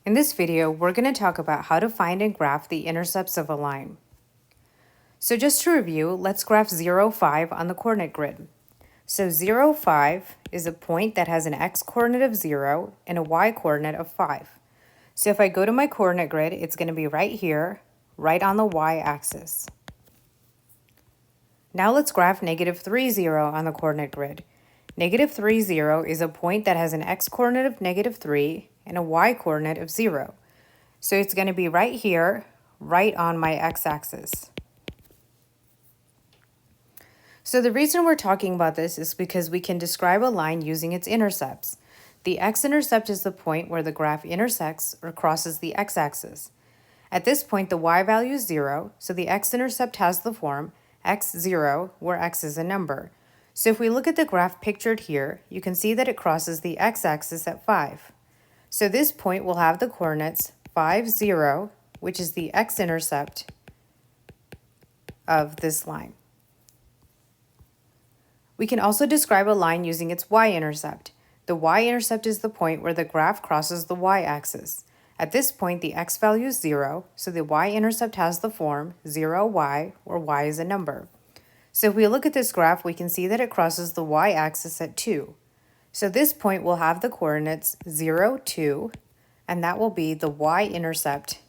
In this video, we're going to talk about how to find and graph the intercepts of a line. So just to review, let's graph 0, 5 on the coordinate grid. So 0, 5 is a point that has an x-coordinate of 0 and a y-coordinate of 5. So if I go to my coordinate grid, it's going to be right here, right on the y-axis. Now let's graph negative 3, 0 on the coordinate grid. Negative 3, 0 is a point that has an x-coordinate of negative 3 and a y-coordinate of 0. So it's going to be right here, right on my x-axis. So the reason we're talking about this is because we can describe a line using its intercepts. The x-intercept is the point where the graph intersects or crosses the x-axis. At this point, the y value is 0, so the x-intercept has the form x0, where x is a number. So if we look at the graph pictured here, you can see that it crosses the x-axis at 5. So this point will have the coordinates 5, 0, which is the x-intercept of this line. We can also describe a line using its y-intercept. The y-intercept is the point where the graph crosses the y-axis. At this point, the x value is 0, so the y-intercept has the form 0y, where y is a number. So if we look at this graph, we can see that it crosses the y-axis at 2. So this point will have the coordinates 0, 2, and that will be the y-intercept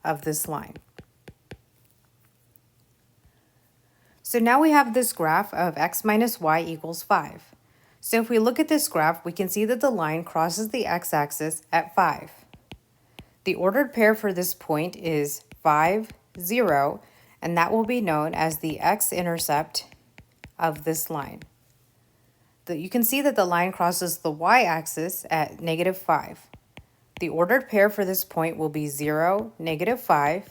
of this line. So now we have this graph of x minus y equals 5. So if we look at this graph, we can see that the line crosses the x-axis at 5. The ordered pair for this point is 5, 0, and that will be known as the x-intercept of this line. You can see that the line crosses the y-axis at negative 5. The ordered pair for this point will be 0, negative 5,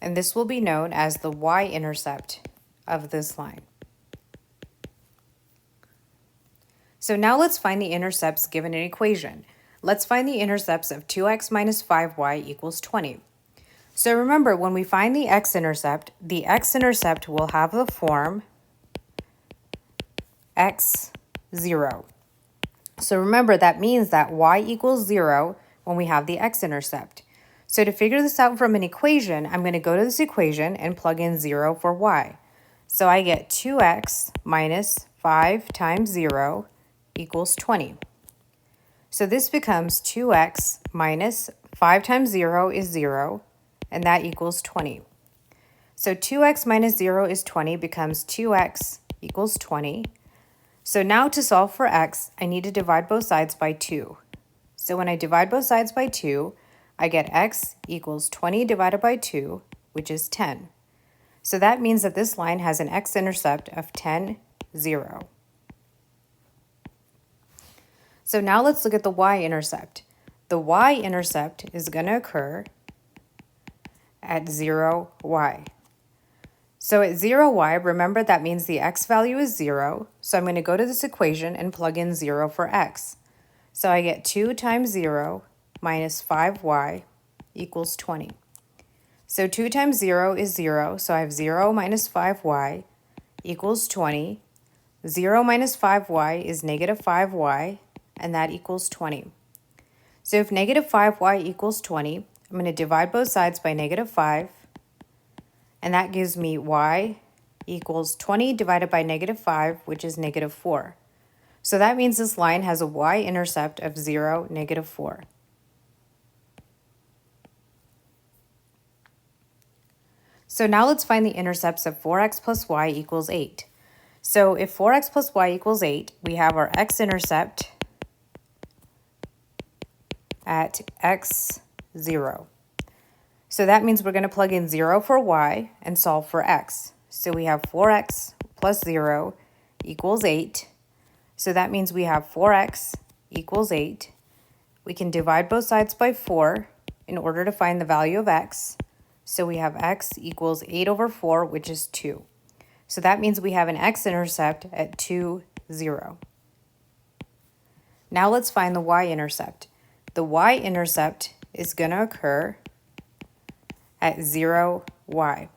and this will be known as the y-intercept of this line. So now let's find the intercepts given an equation. Let's find the intercepts of 2x minus 5y equals 20. So remember, when we find the x-intercept will have the form x0. So remember, that means that y equals 0 when we have the x-intercept. So to figure this out from an equation, I'm going to go to this equation and plug in 0 for y. So I get 2x minus 5 times 0 equals 20. So this becomes 2x minus 5 times 0 is 0, and that equals 20. So 2x minus 0 is 20 becomes 2x equals 20. So now to solve for x, I need to divide both sides by 2. So when I divide both sides by 2, I get x equals 20 divided by 2, which is 10. So that means that this line has an x-intercept of 10, 0. So now let's look at the y-intercept. The y-intercept is going to occur at 0y. So at 0y, remember that means the x value is 0. So I'm going to go to this equation and plug in 0 for x. So I get 2 times 0 minus 5y equals 20. So 2 times 0 is 0, so I have 0 minus 5y equals 20. 0 minus 5y is negative 5y, and that equals 20. So if negative 5y equals 20, I'm going to divide both sides by negative 5, and that gives me y equals 20 divided by negative 5, which is negative 4. So that means this line has a y-intercept of 0, negative 4. So now let's find the intercepts of 4x plus y equals 8. So if 4x plus y equals 8, we have our x-intercept at x0. So that means we're going to plug in 0 for y and solve for x. So we have 4x plus 0 equals 8. So that means we have 4x equals 8. We can divide both sides by 4 in order to find the value of x. So we have x equals 8 over 4, which is 2. So that means we have an x-intercept at 2, 0. Now let's find the y-intercept. The y-intercept is going to occur at 0y.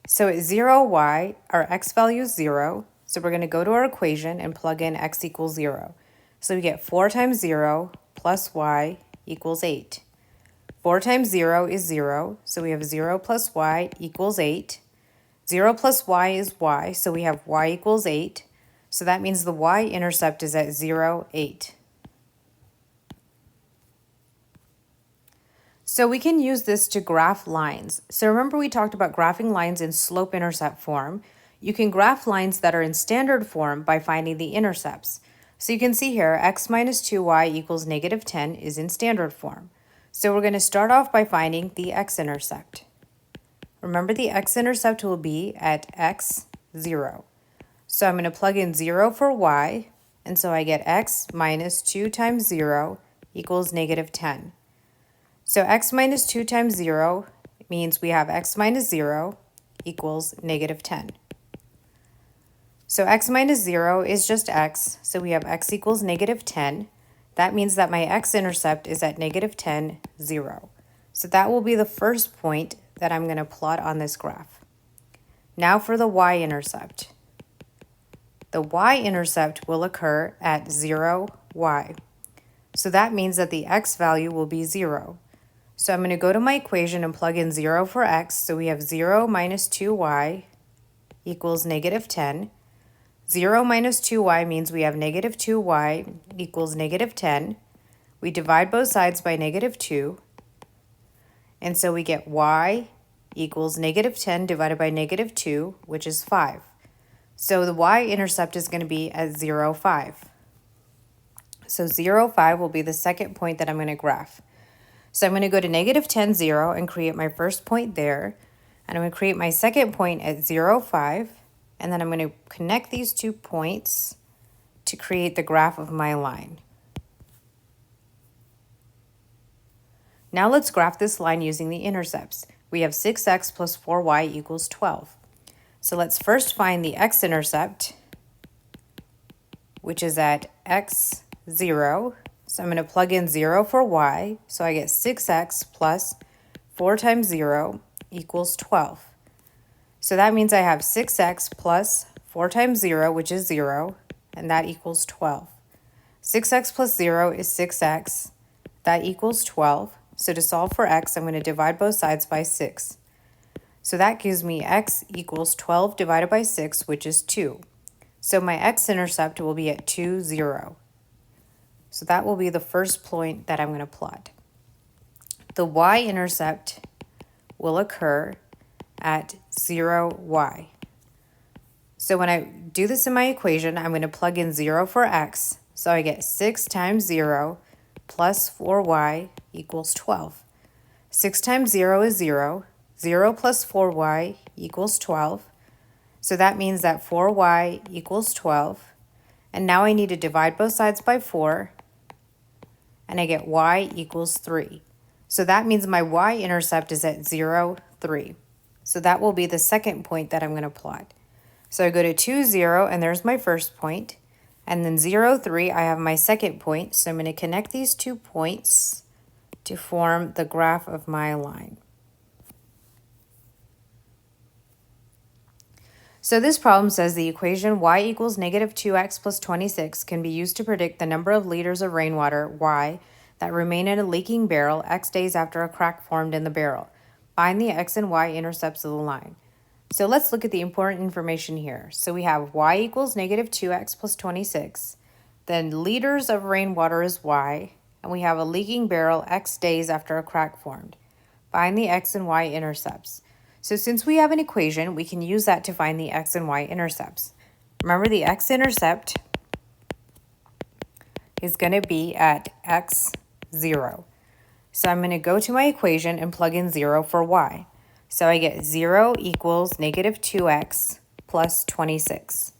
So at 0y, our x value is 0. So we're going to go to our equation and plug in x equals 0. So we get 4 times 0 plus y equals 8. 4 times 0 is 0, so we have 0 plus y equals 8. 0 plus y is y, so we have y equals 8. So that means the y-intercept is at 0, 8. So we can use this to graph lines. So remember we talked about graphing lines in slope-intercept form. You can graph lines that are in standard form by finding the intercepts. So you can see here, x minus 2y equals negative 10 is in standard form. So we're going to start off by finding the x-intercept. Remember the x-intercept will be at x, 0. So I'm going to plug in 0 for y, and so I get x minus 2 times 0 equals negative 10. So x minus 2 times 0 means we have x minus 0 equals negative 10. So x minus 0 is just x, so we have x equals negative 10. That means that my x-intercept is at negative 10, 0. So that will be the first point that I'm going to plot on this graph. Now for the y-intercept. The y-intercept will occur at 0, y. So that means that the x value will be 0. So I'm going to go to my equation and plug in 0 for x. So we have 0 minus 2y equals negative 10. 0 minus 2y means we have negative 2y equals negative 10. We divide both sides by negative 2. And so we get y equals negative 10 divided by negative 2, which is 5. So the y-intercept is going to be at 0, 5. So 0, 5 will be the second point that I'm going to graph. So I'm going to go to negative 10, 0 and create my first point there. And I'm going to create my second point at 0, 5. And then I'm going to connect these 2 points to create the graph of my line. Now let's graph this line using the intercepts. We have 6x plus 4y equals 12. So let's first find the x-intercept, which is at x, 0. So I'm going to plug in 0 for y. So I get 6x plus 4 times 0 equals 12. So that means I have 6x plus 4 times 0, which is 0, and that equals 12. 6x plus 0 is 6x. That equals 12. So to solve for x, I'm going to divide both sides by 6. So that gives me x equals 12 divided by 6, which is 2. So my x-intercept will be at 2, 0. So that will be the first point that I'm going to plot. The y-intercept will occur at 0, y. So when I do this in my equation, I'm going to plug in 0 for x. So I get 6 times 0 plus 4y equals 12. 6 times 0 is 0. 0 plus 4y equals 12. So that means that 4y equals 12. And now I need to divide both sides by 4. And I get y equals 3. So that means my y-intercept is at 0, 3. So that will be the second point that I'm going to plot. So I go to 2, 0, and there's my first point. And then 0, 3, I have my second point. So I'm going to connect these 2 points to form the graph of my line. So this problem says the equation y equals negative 2x plus 26 can be used to predict the number of liters of rainwater, y, that remain in a leaking barrel x days after a crack formed in the barrel. Find the x and y intercepts of the line. So let's look at the important information here. So we have y equals negative 2x plus 26. Then liters of rainwater is y. And we have a leaking barrel x days after a crack formed. Find the x and y intercepts. So since we have an equation, we can use that to find the x and y intercepts. Remember, the x-intercept is going to be at x, 0. So I'm going to go to my equation and plug in 0 for y. So I get 0 equals negative 2x plus 26.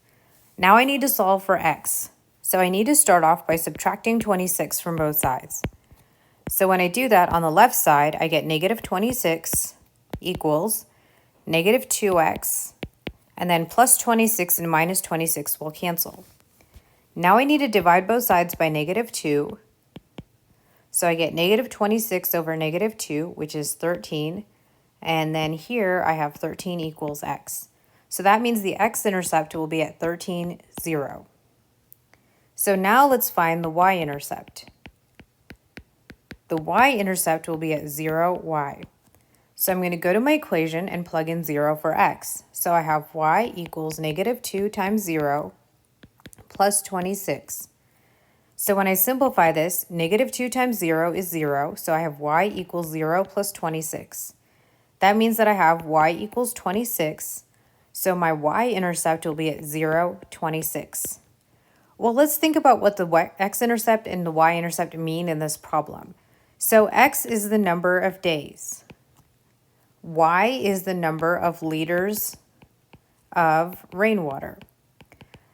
Now I need to solve for x. So I need to start off by subtracting 26 from both sides. So when I do that, on the left side, I get negative 26 equals negative 2x, and then plus 26 and minus 26 will cancel. Now I need to divide both sides by negative 2. So I get negative 26 over negative 2, which is 13. And then here I have 13 equals x. So that means the x-intercept will be at 13, 0. So now let's find the y-intercept. the y-intercept will be at 0y. So I'm going to go to my equation and plug in 0 for x. So I have y equals negative 2 times 0 plus 26. So when I simplify this, negative 2 times 0 is 0, so I have y equals 0 plus 26. That means that I have y equals 26, so my y-intercept will be at 0, 26. Well, let's think about what the x-intercept and the y-intercept mean in this problem. So x is the number of days. Y is the number of liters of rainwater.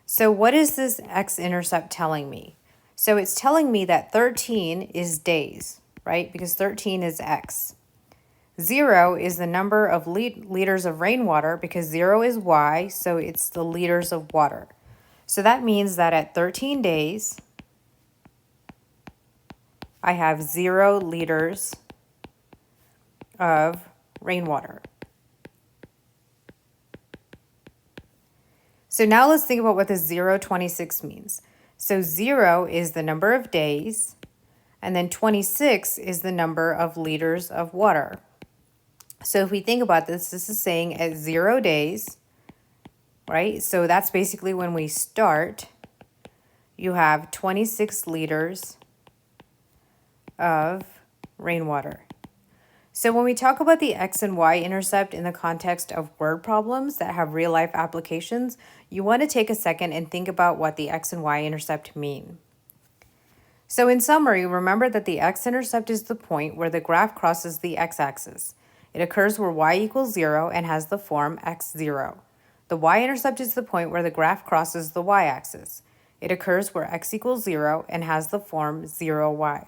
So what is this x-intercept telling me? So it's telling me that 13 is days, right? Because 13 is x. 0 is the number of liters of rainwater because 0 is y, so it's the liters of water. So that means that at 13 days, I have 0 liters of rainwater. So now let's think about what the 0, 26 means. So 0 is the number of days, and then 26 is the number of liters of water. So if we think about this, this is saying at 0 days, right? So that's basically when we start, you have 26 liters of rainwater. So when we talk about the x and y intercept in the context of word problems that have real life applications, you want to take a second and think about what the x and y intercept mean. So in summary, remember that the x-intercept is the point where the graph crosses the x-axis. It occurs where y equals 0 and has the form x0. The y-intercept is the point where the graph crosses the y-axis. It occurs where x equals 0 and has the form 0y.